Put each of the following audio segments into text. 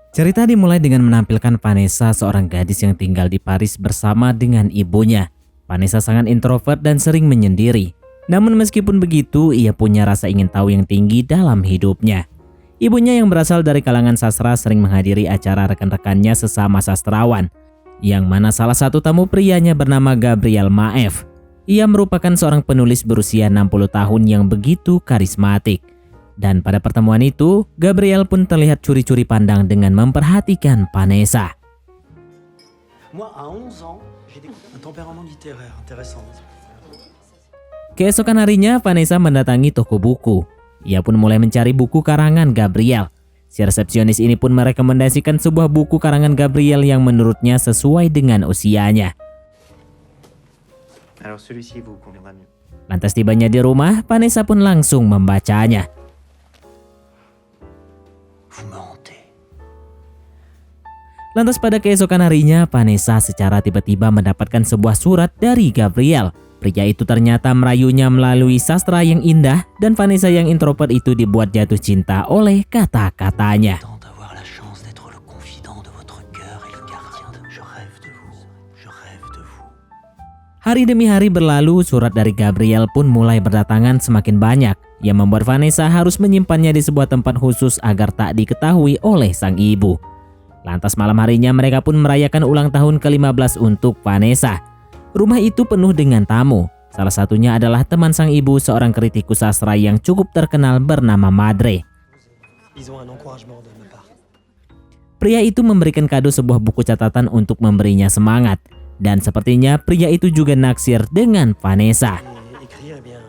Cerita dimulai dengan menampilkan Vanessa, seorang gadis yang tinggal di Paris bersama dengan ibunya. Vanessa sangat introvert dan sering menyendiri. Namun meskipun begitu, ia punya rasa ingin tahu yang tinggi dalam hidupnya. Ibunya yang berasal dari kalangan sastra sering menghadiri acara rekan-rekannya sesama sastrawan, yang mana salah satu tamu prianya bernama Gabriel Maef. Ia merupakan seorang penulis berusia 60 tahun yang begitu karismatik. Dan pada pertemuan itu, Gabriel pun terlihat curi-curi pandang dengan memperhatikan Vanessa. Moi, à 11 ans, j'ai découvert un tempérament littéraire intéressant. Keesokan harinya, Vanessa mendatangi toko buku. Ia pun mulai mencari buku karangan Gabriel. Si resepsionis ini pun merekomendasikan sebuah buku karangan Gabriel yang menurutnya sesuai dengan usianya. Alors celui-ci vous conviendra mieux. Lantas tibanya di rumah, Vanessa pun langsung membacanya. Vous me hantez. Lantas pada keesokan harinya, Vanessa secara tiba-tiba mendapatkan sebuah surat dari Gabriel. Pria itu ternyata merayunya melalui sastra yang indah, dan Vanessa yang introvert itu dibuat jatuh cinta oleh kata-katanya. D'avoir la chance d'être le confident de votre cœur et le gardien de... Je rêve de vous. Je rêve de vous. Hari demi hari berlalu, surat dari Gabriel pun mulai berdatangan semakin banyak, yang membuat Vanessa harus menyimpannya di sebuah tempat khusus agar tak diketahui oleh sang ibu. Lantas malam harinya mereka pun merayakan ulang tahun ke-15 untuk Vanessa. Rumah itu penuh dengan tamu. Salah satunya adalah teman sang ibu, seorang kritikus sastra yang cukup terkenal bernama Madre. Ils ont un encouragement de ma part. Pria itu memberikan kado sebuah buku catatan untuk memberinya semangat. Dan sepertinya pria itu juga naksir dengan Vanessa. Et écrire, eh bien...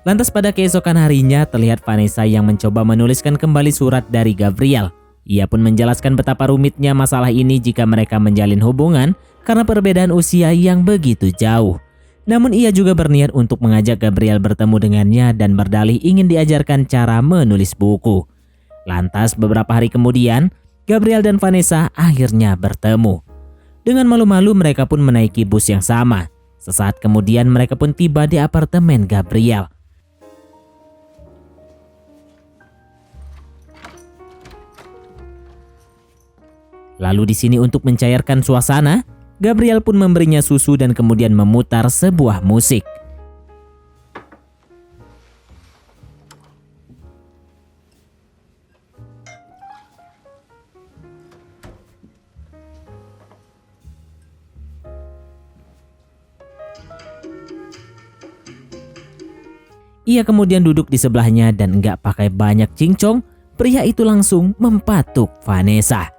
Lantas pada keesokan harinya terlihat Vanessa yang mencoba menuliskan kembali surat dari Gabriel. Ia pun menjelaskan betapa rumitnya masalah ini jika mereka menjalin hubungan karena perbedaan usia yang begitu jauh. Namun ia juga berniat untuk mengajak Gabriel bertemu dengannya dan berdalih ingin diajarkan cara menulis buku. Lantas beberapa hari kemudian, Gabriel dan Vanessa akhirnya bertemu. Dengan malu-malu mereka pun menaiki bus yang sama. Sesaat kemudian mereka pun tiba di apartemen Gabriel. Lalu di sini untuk mencairkan suasana, Gabriel pun memberinya susu dan kemudian memutar sebuah musik. Ia kemudian duduk di sebelahnya dan enggak pakai banyak cincong, pria itu langsung mempatuk Vanessa.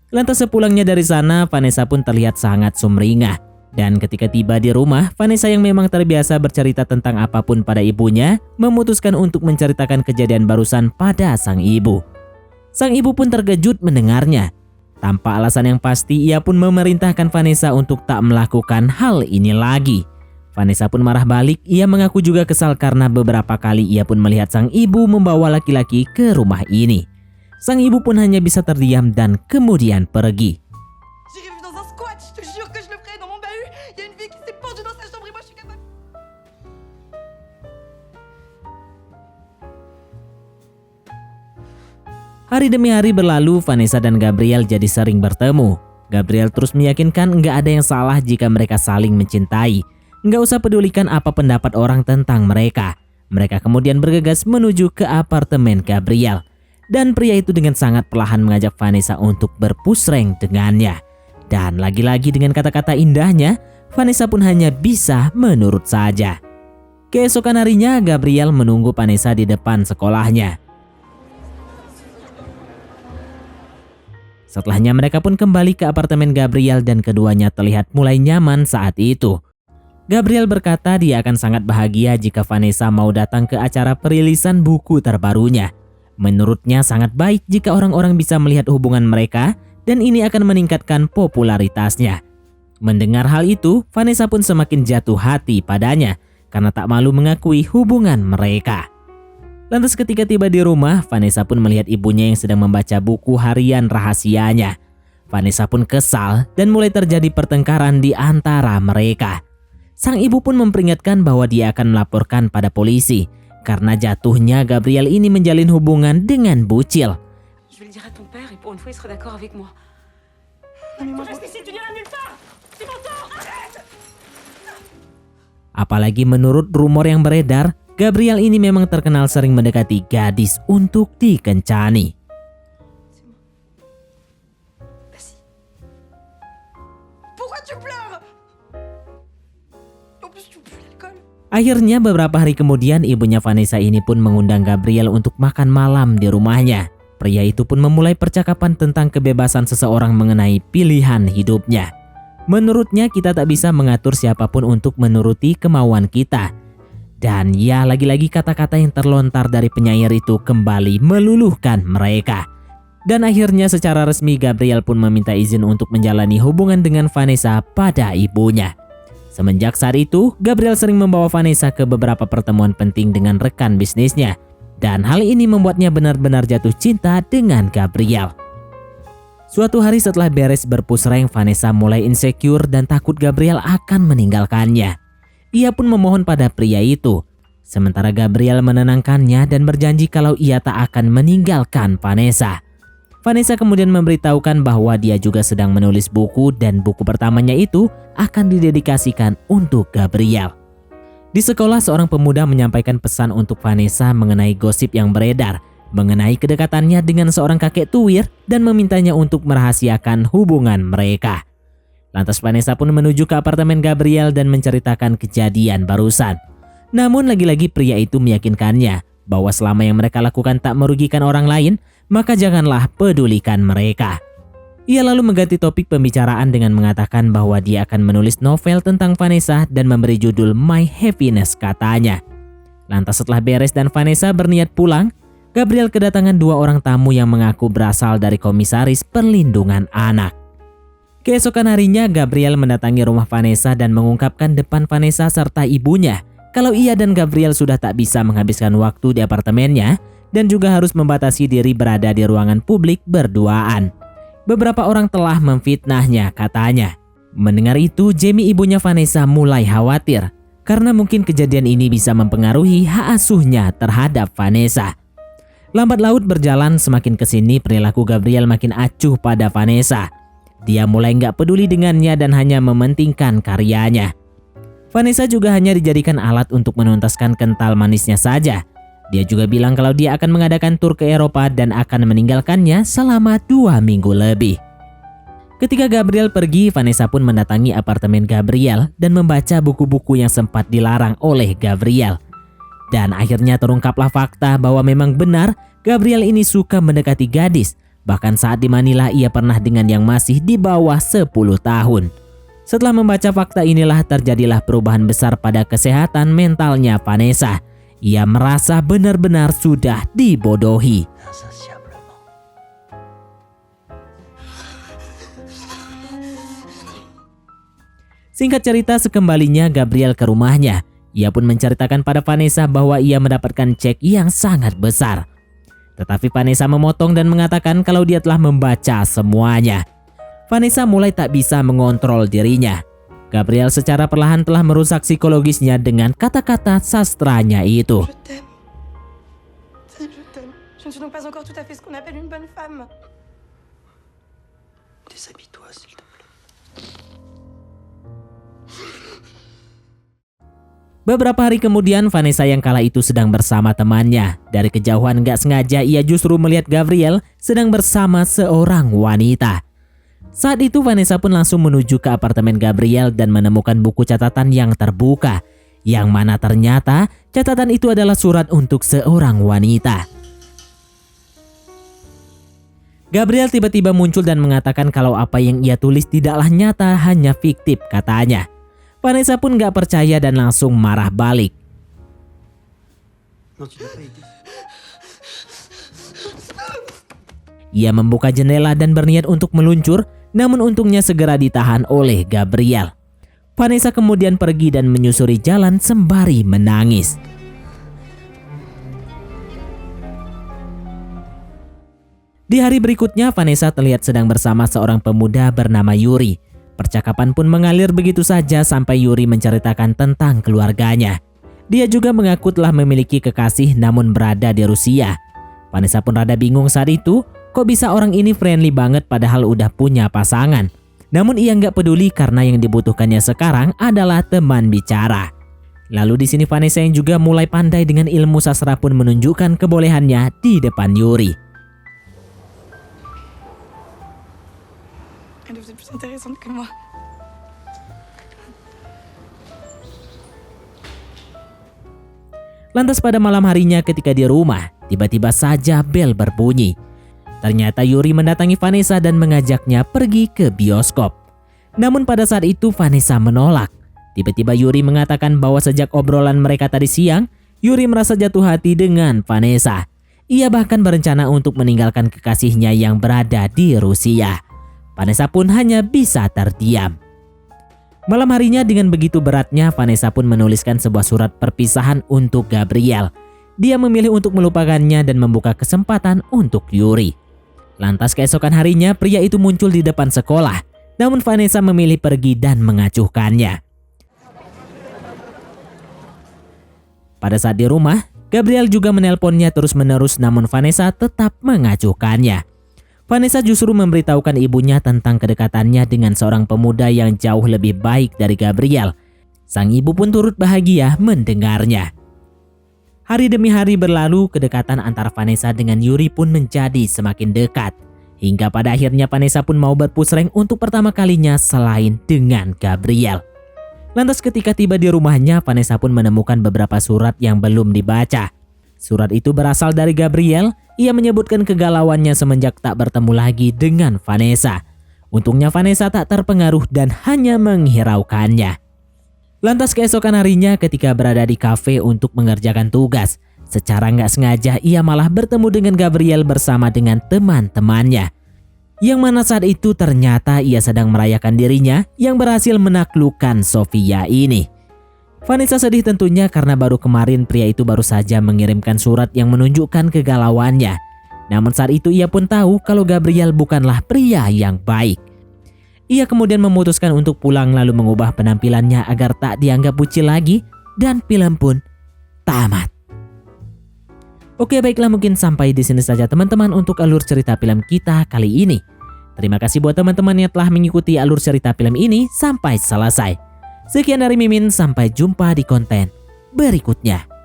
Lantas sepulangnya dari sana, Vanessa pun terlihat sangat sumringah. Dan ketika tiba di rumah, Vanessa yang memang terbiasa bercerita tentang apapun pada ibunya, memutuskan untuk menceritakan kejadian barusan pada sang ibu. Sang ibu pun terkejut mendengarnya. Tanpa alasan yang pasti, ia pun memerintahkan Vanessa untuk tak melakukan hal ini lagi. Vanessa pun marah balik, ia mengaku juga kesal karena beberapa kali ia pun melihat sang ibu membawa laki-laki ke rumah ini. Sang ibu pun hanya bisa terdiam dan kemudian pergi. J'irai vivre dans un squat, je te jure que je le ferai dans mon bahut. Il y a une fille qui s'est pendue dans sa chambre et moi je suis capable. Hari demi hari berlalu, Vanessa dan Gabriel jadi sering bertemu. Gabriel terus meyakinkan nggak ada yang salah jika mereka saling mencintai. Nggak usah pedulikan apa pendapat orang tentang mereka. Mereka kemudian bergegas menuju ke apartemen Gabriel. Dan pria itu dengan sangat perlahan mengajak Vanessa untuk berpusreng dengannya. Dan lagi-lagi dengan kata-kata indahnya, Vanessa pun hanya bisa menurut saja. Keesokan harinya, Gabriel menunggu Vanessa di depan sekolahnya. Setelahnya mereka pun kembali ke apartemen Gabriel dan keduanya terlihat mulai nyaman saat itu. Gabriel berkata dia akan sangat bahagia jika Vanessa mau datang ke acara perilisan buku terbarunya. Menurutnya sangat baik jika orang-orang bisa melihat hubungan mereka dan ini akan meningkatkan popularitasnya. Mendengar hal itu, Vanessa pun semakin jatuh hati padanya karena tak malu mengakui hubungan mereka. Lantas ketika tiba di rumah, Vanessa pun melihat ibunya yang sedang membaca buku harian rahasianya. Vanessa pun kesal dan mulai terjadi pertengkaran di antara mereka. Sang ibu pun memperingatkan bahwa dia akan melaporkan pada polisi karena jatuhnya Gabriel ini menjalin hubungan dengan Bucil. Je vais le dire à ton père et pour une fois il sera d'accord avec moi. Non mais moi je... Apalagi menurut rumor yang beredar, Gabriel ini memang terkenal sering mendekati gadis untuk dikencani. Vas-y. Pourquoi tu pleures? En plus tu pues l'alcool. Akhirnya beberapa hari kemudian ibunya Vanessa ini pun mengundang Gabriel untuk makan malam di rumahnya. Pria itu pun memulai percakapan tentang kebebasan seseorang mengenai pilihan hidupnya. Menurutnya kita tak bisa mengatur siapapun untuk menuruti kemauan kita. Dan ya lagi-lagi kata-kata yang terlontar dari penyair itu kembali meluluhkan mereka. Dan akhirnya secara resmi Gabriel pun meminta izin untuk menjalani hubungan dengan Vanessa pada ibunya. Semenjak saat itu, Gabriel sering membawa Vanessa ke beberapa pertemuan penting dengan rekan bisnisnya. Dan hal ini membuatnya benar-benar jatuh cinta dengan Gabriel. Suatu hari setelah beres berpusreng, Vanessa mulai insecure dan takut Gabriel akan meninggalkannya. Ia pun memohon pada pria itu. Sementara Gabriel menenangkannya dan berjanji kalau ia tak akan meninggalkan Vanessa. Vanessa kemudian memberitahukan bahwa dia juga sedang menulis buku dan buku pertamanya itu akan didedikasikan untuk Gabriel. Di sekolah, seorang pemuda menyampaikan pesan untuk Vanessa mengenai gosip yang beredar mengenai kedekatannya dengan seorang kakek tuwir dan memintanya untuk merahasiakan hubungan mereka. Lantas Vanessa pun menuju ke apartemen Gabriel dan menceritakan kejadian barusan. Namun lagi-lagi pria itu meyakinkannya bahwa selama yang mereka lakukan tak merugikan orang lain, maka janganlah pedulikan mereka. Ia lalu mengganti topik pembicaraan dengan mengatakan bahwa dia akan menulis novel tentang Vanessa dan memberi judul My Happiness katanya. Lantas setelah beres dan Vanessa berniat pulang, Gabriel kedatangan dua orang tamu yang mengaku berasal dari komisaris perlindungan anak. Keesokan harinya Gabriel mendatangi rumah Vanessa dan mengungkapkan depan Vanessa serta ibunya kalau ia dan Gabriel sudah tak bisa menghabiskan waktu di apartemennya dan juga harus membatasi diri berada di ruangan publik berduaan. Beberapa orang telah memfitnahnya katanya. Mendengar itu, Jamie ibunya Vanessa mulai khawatir karena mungkin kejadian ini bisa mempengaruhi hak asuhnya terhadap Vanessa. Lambat laut berjalan, semakin kesini perilaku Gabriel makin acuh pada Vanessa. Dia mulai nggak peduli dengannya dan hanya mementingkan karyanya. Vanessa juga hanya dijadikan alat untuk menuntaskan kental manisnya saja. Dia juga bilang kalau dia akan mengadakan tur ke Eropa dan akan meninggalkannya selama 2 minggu lebih. Ketika Gabriel pergi, Vanessa pun mendatangi apartemen Gabriel dan membaca buku-buku yang sempat dilarang oleh Gabriel. Dan akhirnya terungkaplah fakta bahwa memang benar Gabriel ini suka mendekati gadis. Bahkan saat di Manila ia pernah dengan yang masih di bawah 10 tahun. Setelah membaca fakta inilah terjadilah perubahan besar pada kesehatan mentalnya Vanessa. Ia merasa benar-benar sudah dibodohi. Insatiablement. Singkat cerita, sekembalinya Gabriel ke rumahnya, ia pun menceritakan pada Vanessa bahwa ia mendapatkan cek yang sangat besar. Tetapi Vanessa memotong dan mengatakan kalau dia telah membaca semuanya. Vanessa mulai tak bisa mengontrol dirinya. Gabriel secara perlahan telah merusak psikologisnya dengan kata-kata sastranya itu. Je t'aime. Si, je t'aime. Je ne suis donc pas encore tout à fait ce qu'on appelle une bonne femme. Déshabille-toi, s'il te plaît. Beberapa hari kemudian Vanessa yang kala itu sedang bersama temannya. Dari kejauhan gak sengaja ia justru melihat Gabriel sedang bersama seorang wanita. Saat itu Vanessa pun langsung menuju ke apartemen Gabriel dan menemukan buku catatan yang terbuka. Yang mana ternyata catatan itu adalah surat untuk seorang wanita. Gabriel tiba-tiba muncul dan mengatakan kalau apa yang ia tulis tidaklah nyata, hanya fiktif katanya. Vanessa pun gak percaya dan langsung marah balik. Non, tu n'as pas été. Ia membuka jendela dan berniat untuk meluncur, namun untungnya segera ditahan oleh Gabriel. Vanessa kemudian pergi dan menyusuri jalan sembari menangis. Di hari berikutnya, Vanessa terlihat sedang bersama seorang pemuda bernama Yuri. Percakapan pun mengalir begitu saja sampai Yuri menceritakan tentang keluarganya. Dia juga mengaku telah memiliki kekasih namun berada di Rusia. Vanessa pun rada bingung saat itu, kok bisa orang ini friendly banget padahal udah punya pasangan. Namun ia nggak peduli karena yang dibutuhkannya sekarang adalah teman bicara. Lalu di sini Vanessa yang juga mulai pandai dengan ilmu sastra pun menunjukkan kebolehannya di depan Yuri. Elle est plus intéressante que moi. Lantas pada malam harinya ketika di rumah, tiba-tiba saja bel berbunyi. Ternyata Yuri mendatangi Vanessa dan mengajaknya pergi ke bioskop. Namun pada saat itu Vanessa menolak. Tiba-tiba Yuri mengatakan bahwa sejak obrolan mereka tadi siang, Yuri merasa jatuh hati dengan Vanessa. Ia bahkan berencana untuk meninggalkan kekasihnya yang berada di Rusia. Vanessa pun hanya bisa terdiam. Malam harinya dengan begitu beratnya, Vanessa pun menuliskan sebuah surat perpisahan untuk Gabriel. Dia memilih untuk melupakannya dan membuka kesempatan untuk Yuri. Lantas keesokan harinya pria itu muncul di depan sekolah. Namun Vanessa memilih pergi dan mengacuhkannya. Pada saat di rumah, Gabriel juga menelponnya terus-menerus namun Vanessa tetap mengacuhkannya. Vanessa justru memberitahukan ibunya tentang kedekatannya dengan seorang pemuda yang jauh lebih baik dari Gabriel. Sang ibu pun turut bahagia mendengarnya. Hari demi hari berlalu, kedekatan antara Vanessa dengan Yuri pun menjadi semakin dekat. Hingga pada akhirnya Vanessa pun mau berpusreng untuk pertama kalinya selain dengan Gabriel. Lantas ketika tiba di rumahnya, Vanessa pun menemukan beberapa surat yang belum dibaca. Surat itu berasal dari Gabriel. Ia menyebutkan kegalauannya semenjak tak bertemu lagi dengan Vanessa. Untungnya Vanessa tak terpengaruh dan hanya menghiraukannya. Lantas keesokan harinya ketika berada di kafe untuk mengerjakan tugas, secara nggak sengaja ia malah bertemu dengan Gabriel bersama dengan teman-temannya. Yang mana saat itu ternyata ia sedang merayakan dirinya yang berhasil menaklukkan Sofia ini. Vanessa sedih tentunya karena baru kemarin pria itu baru saja mengirimkan surat yang menunjukkan kegalauannya. Namun saat itu ia pun tahu kalau Gabriel bukanlah pria yang baik. Ia kemudian memutuskan untuk pulang lalu mengubah penampilannya agar tak dianggap bucin lagi dan film pun tamat. Oke, baiklah, mungkin sampai di sini saja teman-teman untuk alur cerita film kita kali ini. Terima kasih buat teman-teman yang telah mengikuti alur cerita film ini sampai selesai. Sekian dari Mimin, sampai jumpa di konten berikutnya.